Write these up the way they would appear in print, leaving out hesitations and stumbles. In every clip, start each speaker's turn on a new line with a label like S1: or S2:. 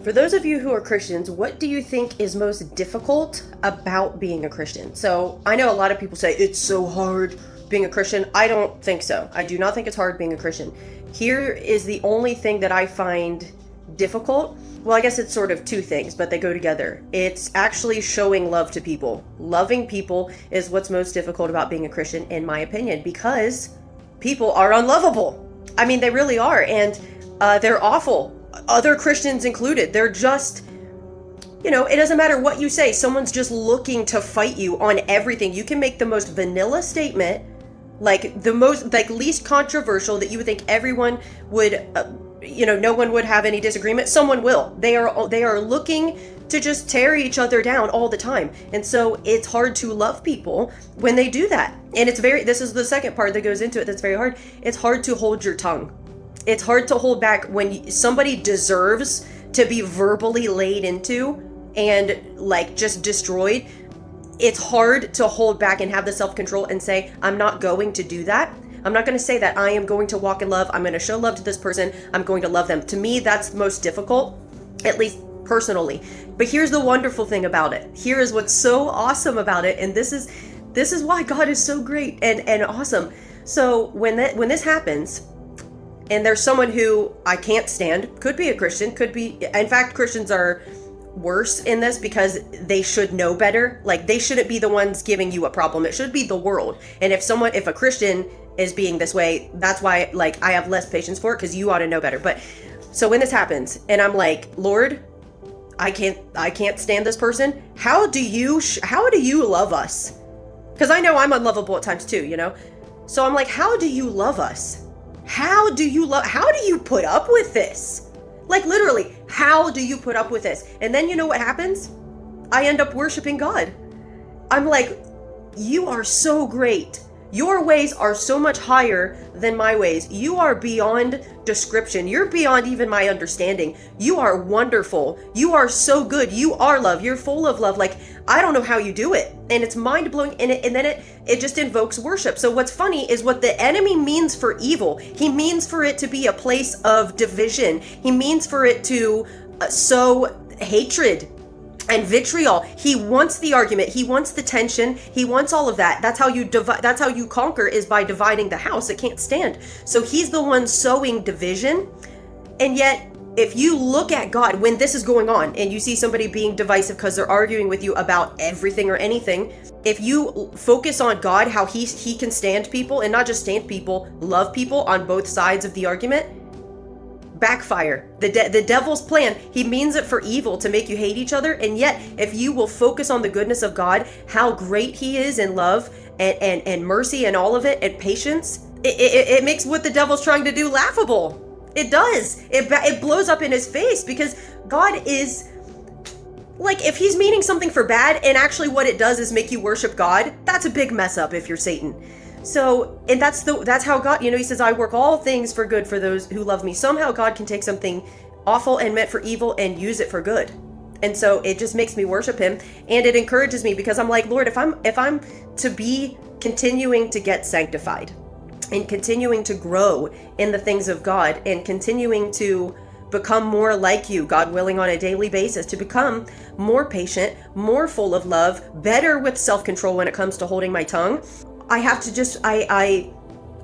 S1: For those of you who are Christians, what do you think is most difficult about being a Christian? So I know a lot of people say it's so hard being a Christian. I don't think so. I do not think it's hard being a Christian. Here is the only thing that I find difficult. Well, I guess it's sort of two things, but they go together. It's actually showing love to people. Loving people is what's most difficult about being a Christian, in my opinion, because people are unlovable. I mean, they really are. And they're awful. Other Christians included. They're just, it doesn't matter what you say. Someone's just looking to fight you on everything. You can make the most vanilla statement, like the most, like least controversial that you would think everyone would, no one would have any disagreement. Someone will. They are looking to just tear each other down all the time. And so it's hard to love people when they do that. And this is the second part that goes into it that's very hard. It's hard to hold your tongue. It's hard to hold back when somebody deserves to be verbally laid into and like just destroyed. It's hard to hold back and have the self-control and say, I'm not going to do that. I'm not going to say that. I am going to walk in love. I'm going to show love to this person. I'm going to love them. To me, that's most difficult, at least personally. But here's the wonderful thing about it. Here is what's so awesome about it. And this is why God is so great and awesome. So when this happens, and there's someone who I can't stand, could be a Christian, could be, in fact, Christians are worse in this because they should know better. Like, they shouldn't be the ones giving you a problem. It should be the world. And if a Christian is being this way, that's why, like, I have less patience for it, because you ought to know better. But so when this happens and I'm like, Lord, I can't stand this person. How do you love us? Because I know I'm unlovable at times too, So I'm like, how do you love us? How do you put up with this? Like, literally, how do you put up with this? And then you know what happens? I end up worshiping God. I'm like, you are so great. Your ways are so much higher than my ways. You are beyond description. You're beyond even my understanding. You are wonderful. You are so good. You are love. You're full of love. Like, I don't know how you do it. And it's mind-blowing. And then it just invokes worship. So what's funny is what the enemy means for evil. He means for it to be a place of division. He means for it to sow hatred and vitriol. He wants the argument. He wants the tension. He wants all of that. That's how you that's how you conquer, is by dividing the house. It can't stand. So he's the one sowing division. And yet, if you look at God when this is going on and you see somebody being divisive because they're arguing with you about everything or anything, if you focus on God, how he can stand people, and not just stand people, love people on both sides of the argument, backfire. The devil's plan, he means it for evil, to make you hate each other. And yet, if you will focus on the goodness of God, how great he is in love and mercy and all of it, and patience, it makes what the devil's trying to do laughable. It does. It blows up in his face, because God is, like, if he's meaning something for bad and actually what it does is make you worship God, that's a big mess up if you're Satan. So, and that's how God, he says, I work all things for good for those who love me. Somehow God can take something awful and meant for evil and use it for good. And so it just makes me worship him, and it encourages me, because I'm like, Lord, if I'm to be continuing to get sanctified and continuing to grow in the things of God and continuing to become more like you, God willing, on a daily basis, to become more patient, more full of love, better with self-control when it comes to holding my tongue, I have to just, I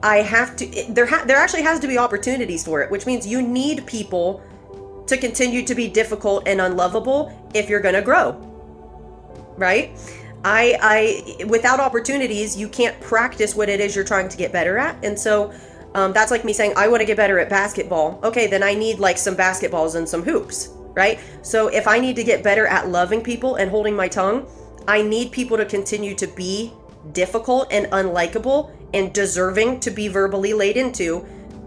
S1: have to, there actually has to be opportunities for it, which means you need people to continue to be difficult and unlovable if you're going to grow, right? Without opportunities, you can't practice what it is you're trying to get better at. And so that's like me saying, I want to get better at basketball. Okay, then I need like some basketballs and some hoops, right? So if I need to get better at loving people and holding my tongue, I need people to continue to be difficult and unlikable and deserving to be verbally laid into,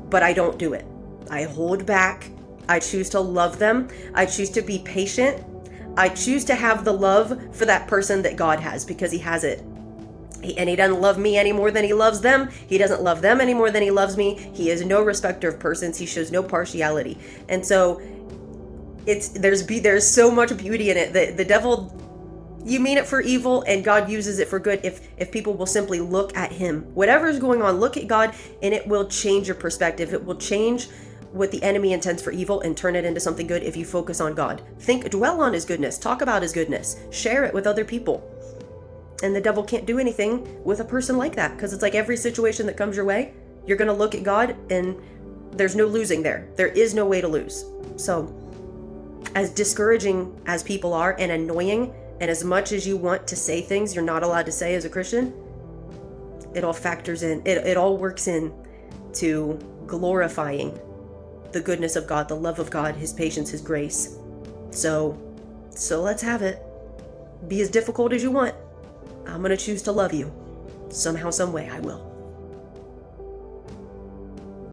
S1: but I don't do it. I hold back. I choose to love them. I choose to be patient. I choose to have the love for that person that God has, because he has it. And he doesn't love me any more than he loves them. He doesn't love them any more than he loves me. He is no respecter of persons. He shows no partiality. And so there's so much beauty in it. The devil, you mean it for evil, and God uses it for good if people will simply look at him. Whatever is going on, look at God, and it will change your perspective. It will change what the enemy intends for evil and turn it into something good if you focus on God. Dwell on his goodness, talk about his goodness, share it with other people. And the devil can't do anything with a person like that, because it's like every situation that comes your way, you're going to look at God and there's no losing there. There is no way to lose. So as discouraging as people are and annoying, and as much as you want to say things you're not allowed to say as a Christian, it all factors in, it all works in to glorifying the goodness of God, the love of God, his patience, his grace. So let's have it. Be as difficult as you want. I'm going to choose to love you. Somehow, some way, I will.